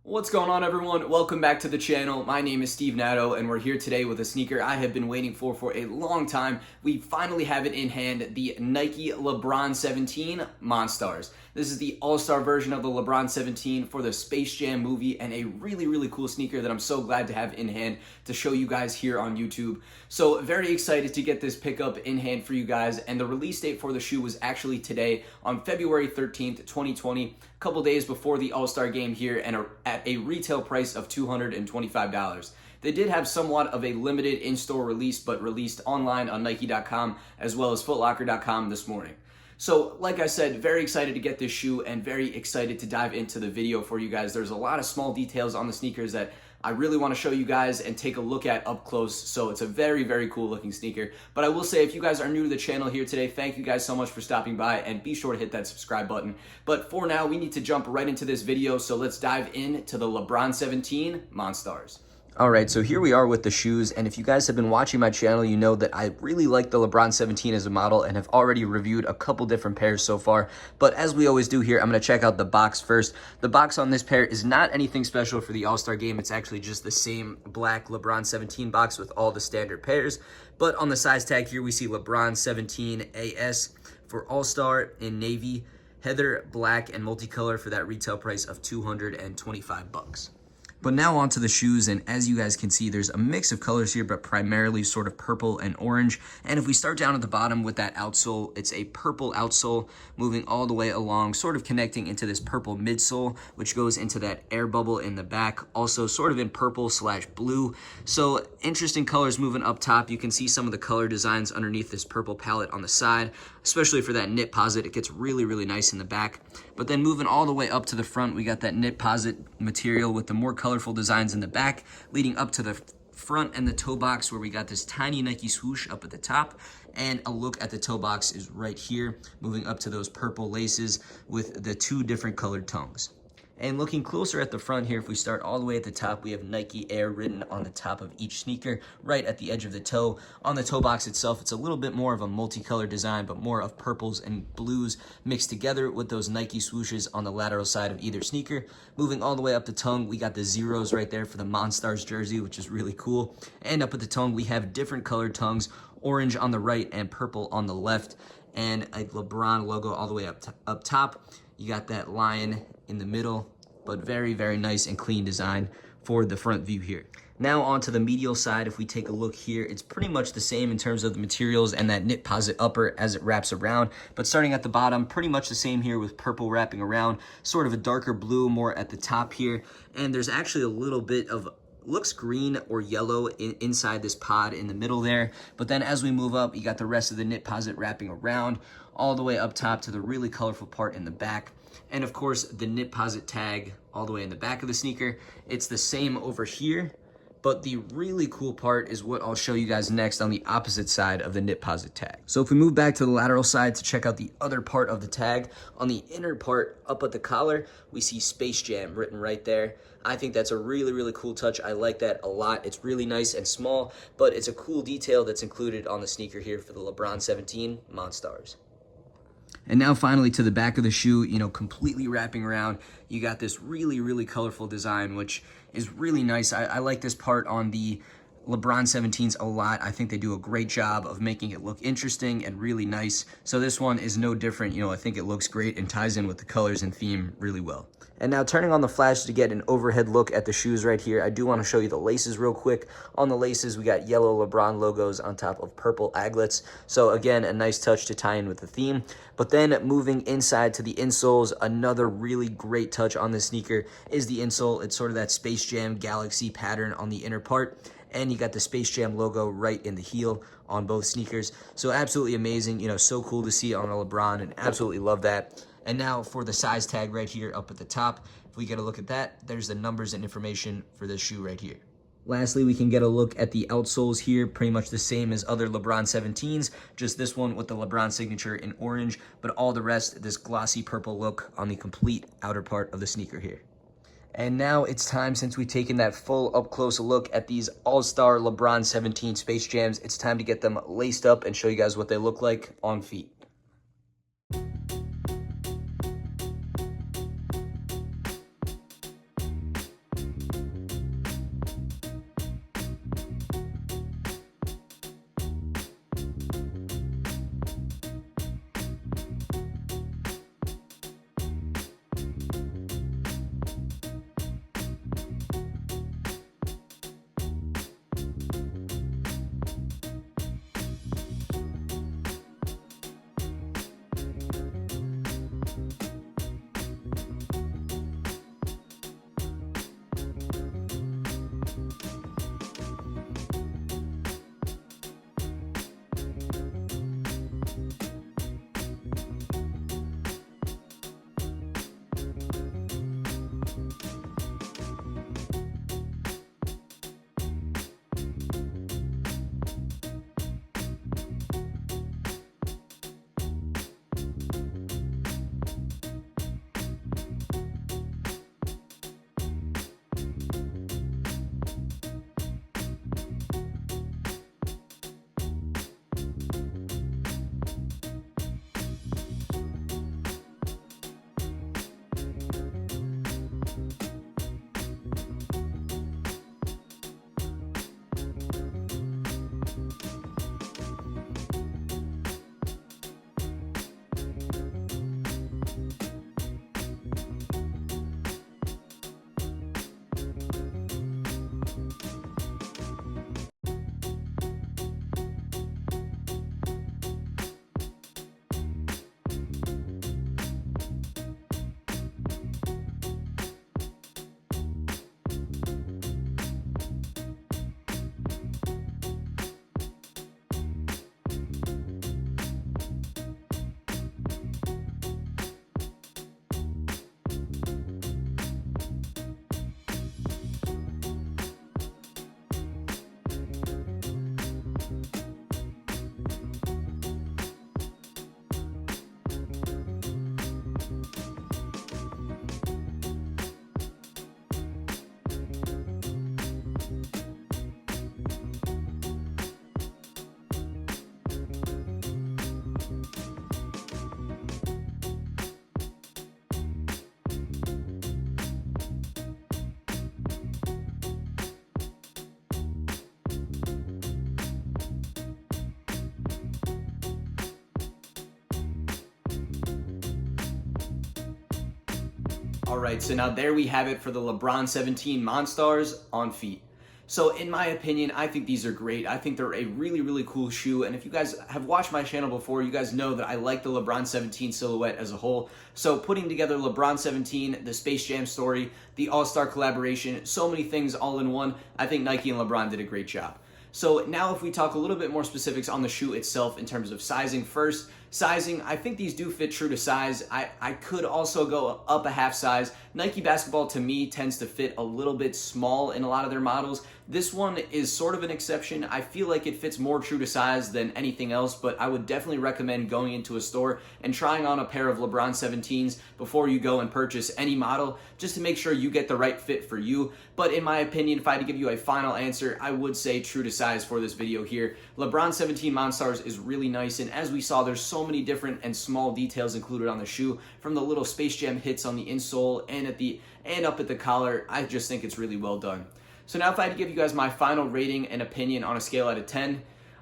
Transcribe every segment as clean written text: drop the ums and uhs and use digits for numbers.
What's going on, everyone? Welcome back to the channel. My name is Steve Natto, and we're here today with a sneaker I have been waiting for a long time. We finally have it in hand, the Nike Lebron 17 Monstars. This is the All Star version of the Lebron 17 for the Space Jam movie, and a really cool sneaker that I'm so glad to have in hand to show you guys here on YouTube. So very excited to get this pickup in hand for you guys, and the release date for the shoe was actually today on February 13th, 2020, a couple days before the All Star game here, and at a retail price of $225. They did have somewhat of a limited in-store release, but released online on Nike.com as well as footlocker.com this morning. So like I said, very excited to get this shoe and very excited to dive into the video for you guys. There's a lot of small details on the sneakers that I really want to show you guys and take a look at up close. So it's a very cool looking sneaker. But I will say, if you guys are new to the channel here today, thank you guys so much for stopping by, and be sure to hit that subscribe button. But for now, we need to jump right into this video. So let's dive into the Lebron 17 Monstars. Alright, so here we are with the shoes, and if you guys have been watching my channel, you know that I really like the Lebron 17 as a model and have already reviewed a couple different pairs so far. But as we always do here, I'm going to check out the box first. The box on this pair is not anything special for the All-Star game. It's actually just the same black Lebron 17 box with all the standard pairs. But on the size tag here, we see Lebron 17 AS for All-Star in navy, heather, black, and multicolor for that retail price of $225. But now onto the shoes, and as you guys can see, there's a mix of colors here, but primarily sort of purple and orange. And if we start down at the bottom with that outsole, it's a purple outsole moving all the way along, sort of connecting into this purple midsole, which goes into that air bubble in the back, also sort of in purple/blue. So interesting colors moving up top. You can see some of the color designs underneath this purple palette on the side, especially for that knit posit. It gets really nice in the back. But then moving all the way up to the front, we got that knit posit material with the more colorful designs in the back, leading up to the front and the toe box, where we got this tiny Nike swoosh up at the top. And a look at the toe box is right here, moving up to those purple laces with the two different colored tongues. And looking closer at the front here, if we start all the way at the top, we have Nike Air written on the top of each sneaker, right at the edge of the toe. On the toe box itself, it's a little bit more of a multicolor design, but more of purples and blues mixed together with those Nike swooshes on the lateral side of either sneaker. Moving all the way up the tongue, we got the zeros right there for the Monstars jersey, which is really cool. And up at the tongue, we have different colored tongues, orange on the right and purple on the left, and a Lebron logo all the way up top. You got that lion in the middle, but very nice and clean design for the front view here. Now onto the medial side, if we take a look here, it's pretty much the same in terms of the materials and that knit posit upper as it wraps around. But starting at the bottom, pretty much the same here with purple wrapping around, sort of a darker blue more at the top here. And there's actually a little bit of looks green or yellow inside this pod in the middle there. But then as we move up, you got the rest of the knit posit wrapping around all the way up top to the really colorful part in the back. And of course, the knit posit tag all the way in the back of the sneaker. It's the same over here, but the really cool part is what I'll show you guys next on the opposite side of the knit posit tag. So if we move back to the lateral side to check out the other part of the tag, on the inner part up at the collar, we see Space Jam written right there. I think that's a really cool touch. I like that a lot. It's really nice and small, but it's a cool detail that's included on the sneaker here for the Lebron 17 Monstars. And now finally to the back of the shoe, you know, completely wrapping around, you got this really colorful design, which is really nice. I like this part on the Lebron 17s a lot. I think they do a great job of making it look interesting and really nice. So this one is no different. You know, I think it looks great and ties in with the colors and theme really well. And now turning on the flash to get an overhead look at the shoes right here, I do want to show you the laces real quick. On the laces, we got yellow Lebron logos on top of purple aglets. So again, a nice touch to tie in with the theme. But then moving inside to the insoles, another really great touch on this sneaker is the insole. It's sort of that Space Jam Galaxy pattern on the inner part. And you got the Space Jam logo right in the heel on both sneakers. So absolutely amazing, you know, so cool to see on a LeBron, and absolutely love that. And now for the size tag right here up at the top, if we get a look at that, there's the numbers and information for this shoe right here. Lastly, we can get a look at the outsoles here, pretty much the same as other Lebron 17s, just this one with the Lebron signature in orange, but all the rest, this glossy purple look on the complete outer part of the sneaker here. And now it's time, since we've taken that full up-close look at these All-Star Lebron 17 Space Jams, it's time to get them laced up and show you guys what they look like on feet. All right, so now there we have it for the LeBron 17 Monstars on feet. So in my opinion, I think these are great. I think they're a really, really cool shoe. And if you guys have watched my channel before, you guys know that I like the LeBron 17 silhouette as a whole. So putting together LeBron 17, the Space Jam story, the All Star collaboration, so many things all in one, I think Nike and LeBron did a great job. So now if we talk a little bit more specifics on the shoe itself in terms of sizing first, I think these do fit true to size. I could also go up a half size. Nike basketball to me tends to fit a little bit small in a lot of their models. This one is sort of an exception. I feel like it fits more true to size than anything else, but I would definitely recommend going into a store and trying on a pair of LeBron 17s before you go and purchase any model, just to make sure you get the right fit for you. But in my opinion, if I had to give you a final answer, I would say true to size for this video here. LeBron 17 Monstars is really nice, and as we saw, there's so many different and small details included on the shoe, from the little Space Jam hits on the insole and up at the collar. I just think it's really well done. So now if I had to give you guys my final rating and opinion on a scale out of 10,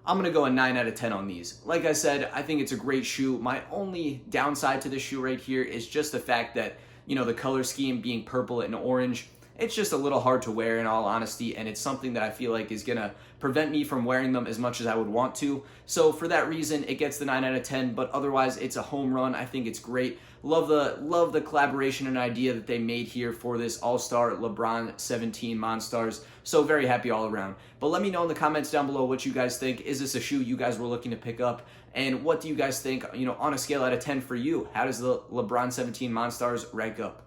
I'm going to go a 9 out of 10 on these. Like I said, I think it's a great shoe. My only downside to this shoe right here is just the fact that, you know, the color scheme being purple and orange, it's just a little hard to wear in all honesty, and it's something that I feel like is going to prevent me from wearing them as much as I would want to. So for that reason, it gets the 9 out of 10, but otherwise it's a home run. I think it's great. Love the collaboration and idea that they made here for this All-Star Lebron 17 Monstars. So very happy all around. But let me know in the comments down below what you guys think. Is this a shoe you guys were looking to pick up? And what do you guys think, you know, on a scale out of 10 for you? How does the LeBron 17 Monstars rank up?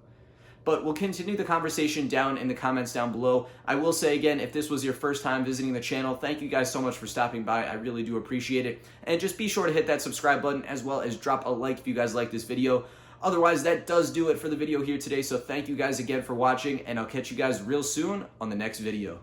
But we'll continue the conversation down in the comments down below. I will say again, if this was your first time visiting the channel, thank you guys so much for stopping by. I really do appreciate it. And just be sure to hit that subscribe button, as well as drop a like if you guys like this video. Otherwise, that does do it for the video here today. So thank you guys again for watching, and I'll catch you guys real soon on the next video.